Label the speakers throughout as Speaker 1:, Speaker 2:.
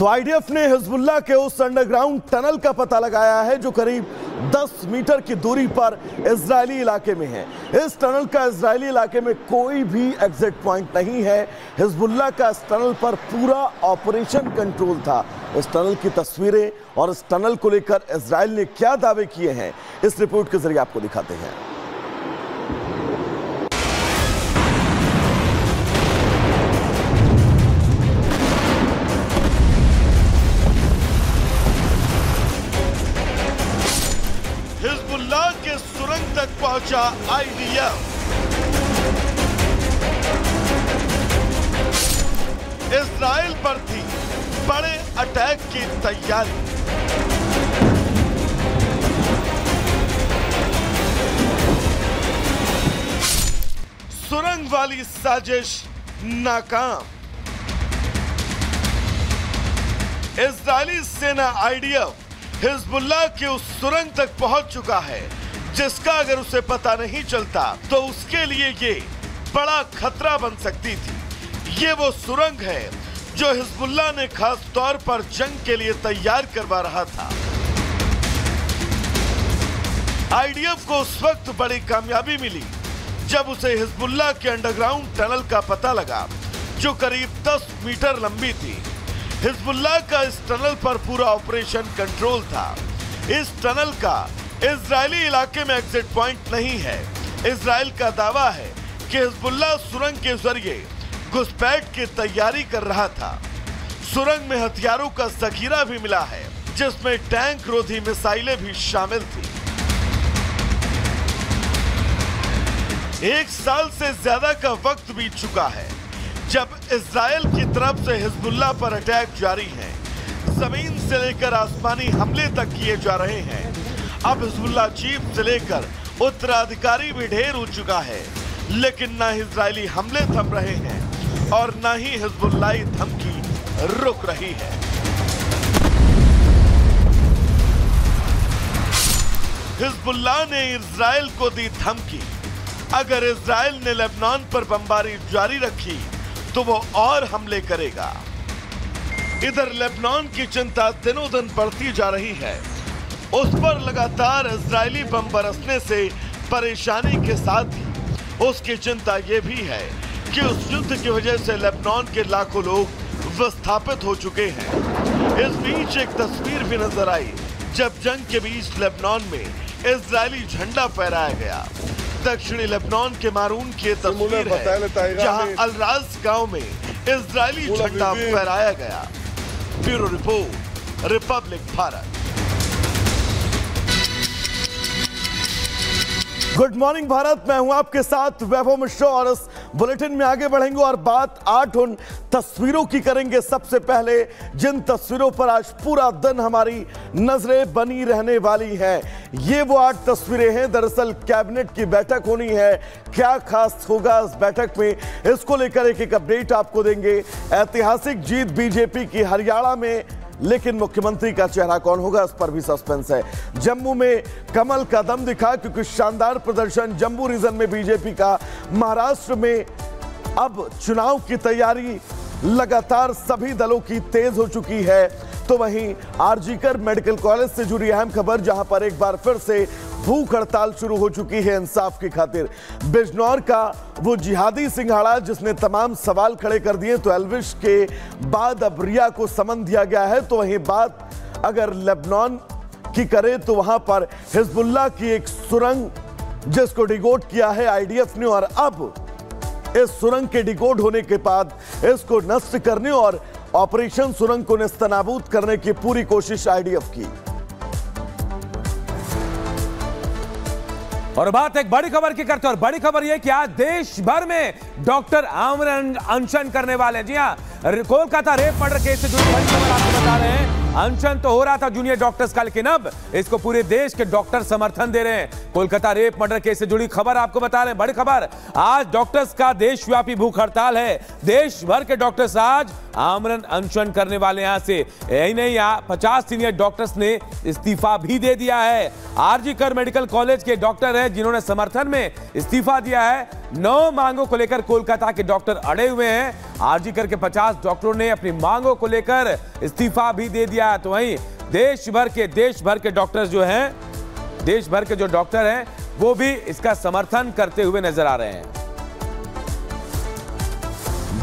Speaker 1: तो आईडीएफ ने हिजबुल्लाह के उस अंडरग्राउंड टनल का पता लगाया है जो करीब 10 मीटर की दूरी पर इजरायली इलाके में है। इस टनल का इजरायली इलाके में कोई भी एग्जिट पॉइंट नहीं है। हिजबुल्लाह का इस टनल पर पूरा ऑपरेशन कंट्रोल था। इस टनल की तस्वीरें और इस टनल को लेकर इजरायल ने क्या दावे किए हैं, इस रिपोर्ट के जरिए आपको दिखाते हैं। हिजबुल्लाह के सुरंग तक पहुंचा आईडीएफ। इजरायल पर थी बड़े अटैक की तैयारी। सुरंग वाली साजिश नाकाम। इजरायली सेना आईडीएफ हिजबुल्लाह के उस सुरंग तक पहुंच चुका है जिसका अगर उसे पता नहीं चलता तो उसके लिए ये बड़ा खतरा बन सकती थी। ये वो सुरंग है जो हिजबुल्लाह ने खास तौर पर जंग के लिए तैयार करवा रहा था। आईडीएफ को उस वक्त बड़ी कामयाबी मिली जब उसे हिजबुल्लाह के अंडरग्राउंड टनल का पता लगा जो करीब 10 मीटर लंबी थी। हिजबुल्लाह का इस टनल पर पूरा ऑपरेशन कंट्रोल था। इस टनल का इजरायली इलाके में एग्जिट पॉइंट नहीं है। इजरायल का दावा है कि हिजबुल्लाह सुरंग के जरिए घुसपैठ की तैयारी कर रहा था। सुरंग में हथियारों का जखीरा भी मिला है जिसमें टैंक रोधी मिसाइलें भी शामिल थी। 1 साल से ज्यादा का वक्त बीत चुका है जब इजरायल की तरफ से हिजबुल्लाह पर अटैक जारी है। जमीन से लेकर आसमानी हमले तक किए जा रहे हैं। अब हिजबुल्लाह चीफ से लेकर उत्तराधिकारी भी ढेर हो चुका है, लेकिन ना इजरायली हमले थम रहे हैं और ना ही हिजबुल्लाही धमकी रुक रही है। हिजबुल्लाह ने इजरायल को दी धमकी, अगर इजरायल ने लेबनान पर बमबारी जारी रखी तो वो और हमले करेगा। इधर लेबनान की चिंता दिनों दिन बढ़ती जा रही है। उस पर लगातार इजरायली बम बरसने से परेशानी के साथ ही उसकी चिंता ये भी है कि उस युद्ध की वजह से लेबनान के लाखों लोग विस्थापित हो चुके हैं। इस बीच एक तस्वीर भी नजर आई जब जंग के बीच लेबनान में इजरायली झंडा फहराया गया। दक्षिणी लेबनान के मारून की तस्वीर है जहां अल-राज गांव में इजरायली झंडा फहराया गया। Bureau report, Republic Bharat. Good morning Bharat, मैं हूं आपके साथ वैभव मिश्रा और इस बुलेटिन में आगे बढ़ेंगे और बात 8 उन तस्वीरों की करेंगे। सबसे पहले जिन तस्वीरों पर आज पूरा दिन हमारी नजरें बनी रहने वाली हैं, ये वो 8 तस्वीरें हैं। दरअसल कैबिनेट की बैठक होनी है, क्या खास होगा इस बैठक में, इसको लेकर एक अपडेट आपको देंगे। ऐतिहासिक जीत बीजेपी की हरियाणा में, लेकिन मुख्यमंत्री का चेहरा कौन होगा इस पर भी सस्पेंस है। जम्मू में कमल का दम दिखा क्योंकि शानदार प्रदर्शन जम्मू रीजन में बीजेपी का। महाराष्ट्र में अब चुनाव की तैयारी लगातार सभी दलों की तेज हो चुकी है। तो वहीं आरजीकर मेडिकल कॉलेज से जुड़ी अहम खबर, जहां पर एक बार फिर से भूख हड़ताल शुरू हो चुकी है इंसाफ की खातिर। बिजनौर का वो जिहादी सिंघाड़ा जिसने तमाम सवाल खड़े कर दिए, तो एल्विश के बाद अब रिया को समन दिया गया है। तो वहीं बात अगर लेबनान की करें तो वहां पर हिजबुल्लाह की एक सुरंग जिसको डिगोड किया है आईडीएफ ने, और अब इस सुरंग के डिकोड होने के बाद इसको नष्ट करने और ऑपरेशन सुरंग को नेस्तनाबूद करने की पूरी कोशिश आईडीएफ की।
Speaker 2: और बात एक बड़ी खबर की करते हैं, और बड़ी खबर यह कि आज देश भर में डॉक्टर आमरण अनशन करने वाले हैं। जी हां, कोलकाता रेप मर्डर केस से जुड़ी बड़ी खबर आपको बता रहे हैं। अनशन तो हो रहा था जूनियर डॉक्टर्स का, लेकिन अब इसको पूरे देश के डॉक्टर समर्थन दे रहे हैं। कोलकाता रेप मर्डर केस से जुड़ी खबर आपको बता रहे हैं। बड़ी खबर, आज डॉक्टर्स का देशव्यापी भूख हड़ताल है। देश भर के डॉक्टर्स आज आमरण अनशन करने वाले। यहां से यही नहीं, 50 सीनियर डॉक्टर्स ने इस्तीफा भी दे दिया है। आरजीकर मेडिकल कॉलेज के डॉक्टर हैं जिन्होंने समर्थन में इस्तीफा दिया है। 9 मांगों को लेकर कोलकाता के डॉक्टर अड़े हुए हैं। आरजीकर के 50 डॉक्टरों ने अपनी मांगों को लेकर इस्तीफा भी दे दिया। तो वहीं देश भर के डॉक्टर्स जो हैं, देश भर के जो डॉक्टर हैं, वो भी इसका समर्थन करते हुए नजर आ रहे हैं।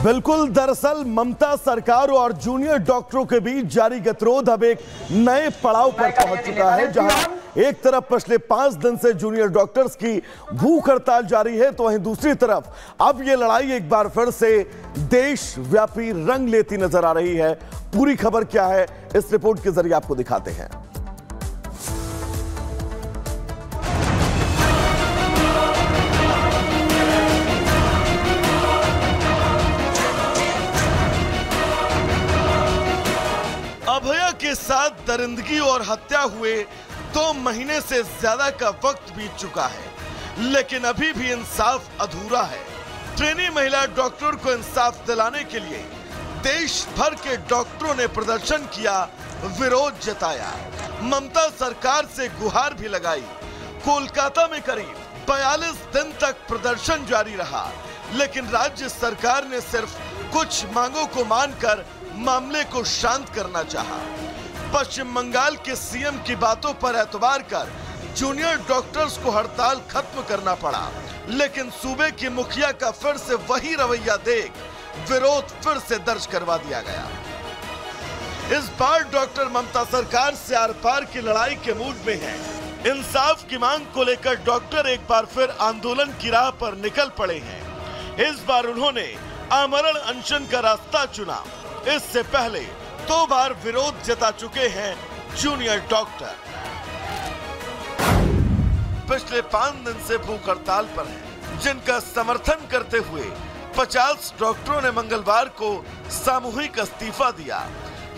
Speaker 1: बिल्कुल, दरअसल ममता सरकार और जूनियर डॉक्टरों के बीच जारी गतिरोध अब एक नए पड़ाव पर पहुंच चुका है, जहां एक तरफ पिछले 5 दिन से जूनियर डॉक्टर्स की भूख हड़ताल जारी है, तो वहीं दूसरी तरफ अब यह लड़ाई एक बार फिर से देशव्यापी रंग लेती नजर आ रही है। पूरी खबर क्या है, इस रिपोर्ट के जरिए आपको दिखाते हैं। अभया के साथ दरिंदगी और हत्या हुए 2 महीने से ज्यादा का वक्त बीत चुका है, लेकिन अभी भी इंसाफ अधूरा है। ट्रेनी महिला डॉक्टर को इंसाफ दिलाने के लिए देश भर के डॉक्टरों ने प्रदर्शन किया, विरोध जताया, ममता सरकार से गुहार भी लगाई। कोलकाता में करीब 42 दिन तक प्रदर्शन जारी रहा, लेकिन राज्य सरकार ने सिर्फ कुछ मांगों को मानकर मामले को शांत करना चाहा। पश्चिम बंगाल के सीएम की बातों पर एतबार कर जूनियर डॉक्टर्स को हड़ताल खत्म करना पड़ा, लेकिन सूबे की मुखिया का फिर से वही रवैया देख विरोध फिर से दर्ज करवा दिया गया। इस बार डॉक्टर ममता सरकार से आर पार की लड़ाई के मूड में है। इंसाफ की मांग को लेकर डॉक्टर एक बार फिर आंदोलन की राह पर निकल पड़े हैं। इस बार उन्होंने आमरण अनशन का रास्ता चुना। इससे पहले 2 बार विरोध जता चुके हैं जूनियर डॉक्टर। पिछले 5 दिन से भूख हड़ताल पर हैं, जिनका समर्थन करते हुए 50 डॉक्टरों ने मंगलवार को सामूहिक इस्तीफा दिया।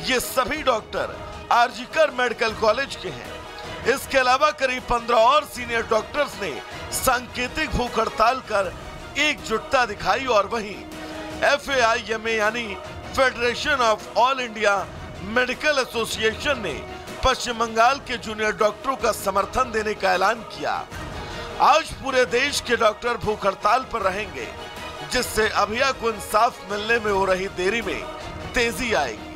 Speaker 1: ये सभी डॉक्टर आरजीकर मेडिकल कॉलेज के हैं। इसके अलावा करीब 15 और सीनियर डॉक्टर्स ने सांकेतिक भूख हड़ताल कर एकजुटता दिखाई और वहीं FAIMA यानी federation of all India medical association ने पश्चिम बंगाल के जूनियर डॉक्टरों का समर्थन देने का ऐलान किया। आज पूरे देश के डॉक्टर भूख हड़ताल पर रहेंगे, जिससे अभया को इंसाफ मिलने में हो रही देरी में तेजी आएगी।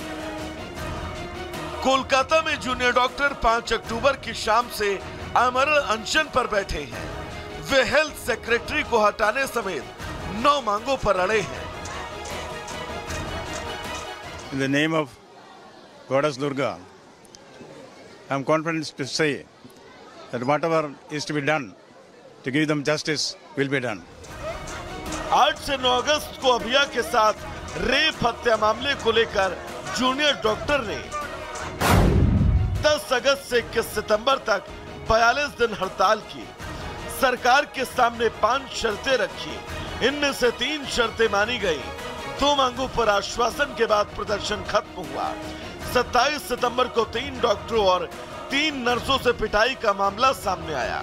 Speaker 1: कोलकाता में जूनियर डॉक्टर 5 अक्टूबर की शाम से आमरण अनशन पर बैठे हैं। वे हेल्थ सेक्रेटरी को हटाने समेत 9 मांगों पर अड़े हैं।
Speaker 3: In the name of Goddess Durga, I am confident to say that whatever is to be done to give them justice will be done.
Speaker 1: 8 से 9 अगस्त को अभया के साथ रेप हत्या मामले को लेकर जूनियर डॉक्टर ने 10 अगस्त से 21 सितंबर तक 42 दिन हड़ताल की। सरकार के सामने 5 शर्तें रखी, इनमें से 3 शर्तें मानी गई। 2 मांगों पर आश्वासन के बाद प्रदर्शन खत्म हुआ। 27 सितंबर को 3 डॉक्टरों और 3 नर्सों से पिटाई का मामला सामने आया,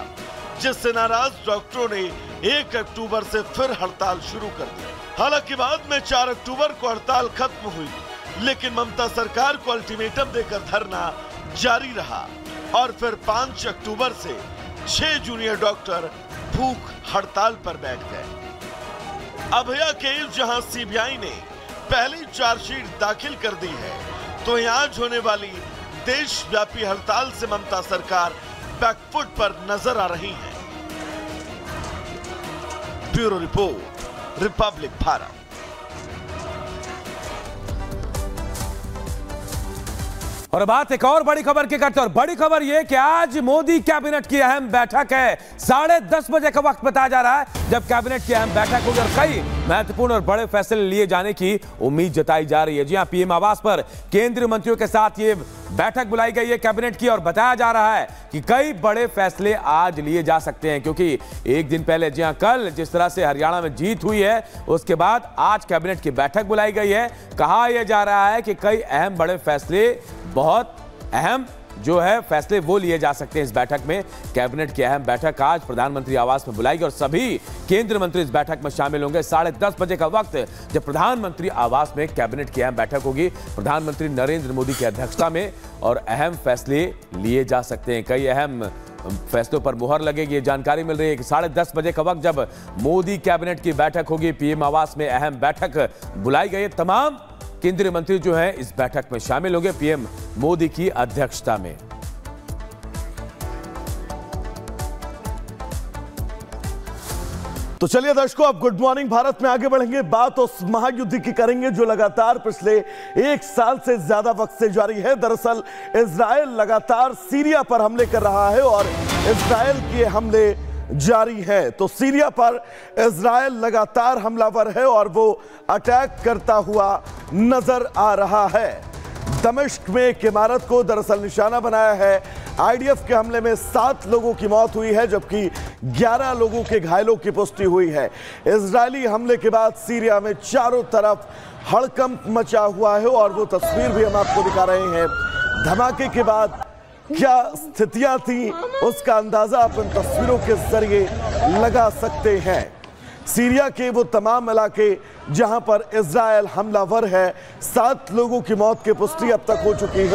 Speaker 1: जिससे नाराज डॉक्टरों ने 1 अक्टूबर से फिर हड़ताल शुरू कर दी। हालांकि बाद में 4 अक्टूबर को हड़ताल खत्म हुई, लेकिन ममता सरकार को अल्टीमेटम देकर धरना जारी रहा और फिर 5 अक्टूबर से 6 जूनियर डॉक्टर भूख हड़ताल पर बैठ गए। अभया केस जहां सीबीआई ने पहली चार्जशीट दाखिल कर दी है, तो आज होने वाली देशव्यापी हड़ताल से ममता सरकार बैकफुट पर नजर आ रही है। Bureau report, Republic Bharat.
Speaker 2: और बात एक और बड़ी खबर की करते हैं, और बड़ी खबर यह कि आज मोदी कैबिनेट की अहम बैठक है। 10:30 बजे का वक्त बताया जा रहा है जब कैबिनेट की अहम बैठक होगी और कई महत्वपूर्ण और बड़े फैसले लिए जाने की उम्मीद जताई जा रही है। जी हां, पीएम आवास पर केंद्रीय मंत्रियों के साथ ये बैठक बुलाई गई है कैबिनेट की, और बताया जा रहा है कि कई बड़े फैसले आज लिए जा सकते हैं, क्योंकि एक दिन पहले, जी हां, कल जिस तरह से हरियाणा में जीत हुई है, उसके बाद आज कैबिनेट की बैठक बुलाई गई है। कहा यह जा रहा है कि कई अहम बड़े फैसले, बहुत अहम जो है फैसले वो लिए जा सकते हैं इस बैठक में। कैबिनेट की अहम बैठक आज प्रधानमंत्री आवास में बुलाई गई और सभी केंद्रीय मंत्री इस बैठक में शामिल होंगे। 10:30 बजे का वक्त जब प्रधानमंत्री आवास में कैबिनेट की अहम बैठक होगी, प्रधानमंत्री नरेंद्र मोदी की अध्यक्षता में, और अहम फैसले लिए जा सकते हैं। कई अहम फैसलों पर मुहर लगेगी। जानकारी मिल रही है कि 10:30 बजे का वक्त जब मोदी कैबिनेट की बैठक होगी। पीएम आवास में अहम बैठक बुलाई गई है। तमाम केंद्रीय मंत्री जो हैं इस बैठक में शामिल होंगे पीएम मोदी की अध्यक्षता में।
Speaker 1: तो चलिए दर्शकों, अब गुड मॉर्निंग भारत में आगे बढ़ेंगे। बात उस महायुद्ध की करेंगे जो लगातार पिछले 1 साल से ज्यादा वक्त से जारी है। दरअसल इजराइल लगातार सीरिया पर हमले कर रहा है और इजराइल के हमले जारी है। तो सीरिया पर इजराइल लगातार हमलावर है और वो अटैक करता हुआ नजर आ रहा है। दमिश्क में एक इमारत को दरअसल निशाना बनाया है। आईडीएफ के हमले में 7 लोगों की मौत हुई है जबकि 11 लोगों के घायलों की पुष्टि हुई है। इजरायली हमले के बाद सीरिया में चारों तरफ हड़कंप मचा हुआ है और वो तस्वीर भी हम आपको दिखा रहे हैं। धमाके के बाद क्या स्थितियां थी उसका अंदाजा आप इन तस्वीरों के जरिए लगा सकते हैं। सीरिया के वो तमाम इलाके जहां पर इजराइल हमलावर है, 7 लोगों की मौत की पुष्टि अब तक हो चुकी है।